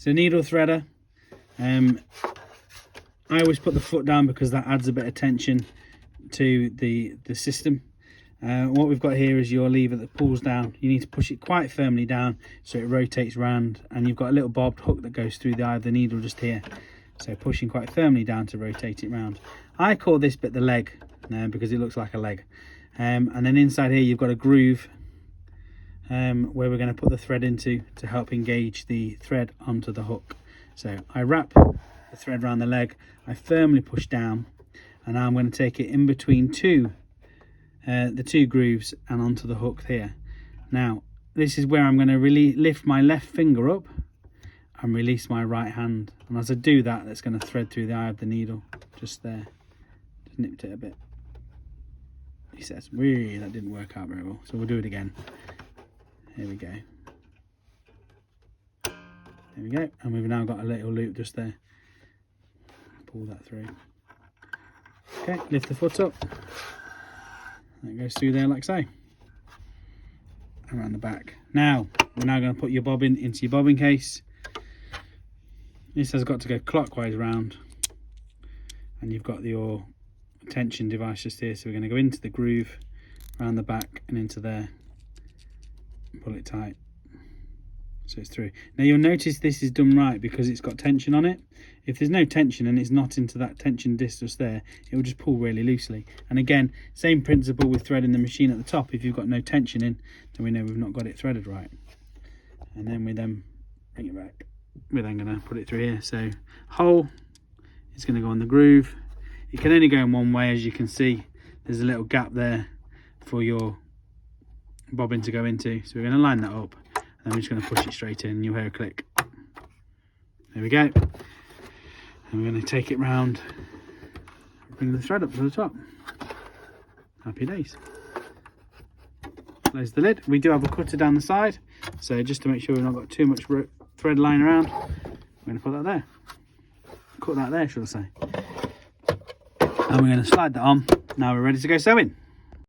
It's a needle threader. I always put the foot down because that adds a bit of tension to the system. What we've got here is your lever that pulls down. You need to push it quite firmly down so it rotates round, and you've got a little bobbed hook that goes through the eye of the needle just here, so pushing quite firmly down to rotate it round. I call this bit the leg because it looks like a leg, and then inside here you've got a groove where we're going to put the thread into to help engage the thread onto the hook. So I wrap the thread around the leg, I firmly push down, and now I'm going to take it in between the two grooves and onto the hook here. Now this is where I'm going to really lift my left finger up and release my right hand, and as I do that, that's going to thread through the eye of the needle just there. Just nipped it a bit. He says, "Wee, that didn't work out very well," so we'll do it again. Here we go. There we go, and we've now got a little loop just there. Pull that through. Okay, lift the foot up. That goes through there like so. Around the back. Now, we're now going to put your bobbin into your bobbin case. This has got to go clockwise round. And you've got your tension device just here. So we're going to go into the groove, around the back and into there. Pull it tight. So it's through. Now you'll notice this is done right because it's got tension on it. If there's no tension and it's not into that tension disc just there, it will just pull really loosely. And again, same principle with threading the machine at the top. If you've got no tension in, then we know we've not got it threaded right. And then we then bring it back. We're then going to put it through here. So hole is going to go on the groove. It can only go in one way, as you can see. There's a little gap there for your bobbin to go into. So we're going to line that up. And we're just going to push it straight in, and you'll hear a click. There we go. And we're going to take it round, bring the thread up to the top. Happy days. Close the lid. We do have a cutter down the side, so just to make sure we've not got too much thread lying around, we're going to put that there. Cut that there, should I say. And we're going to slide that on. Now we're ready to go sewing.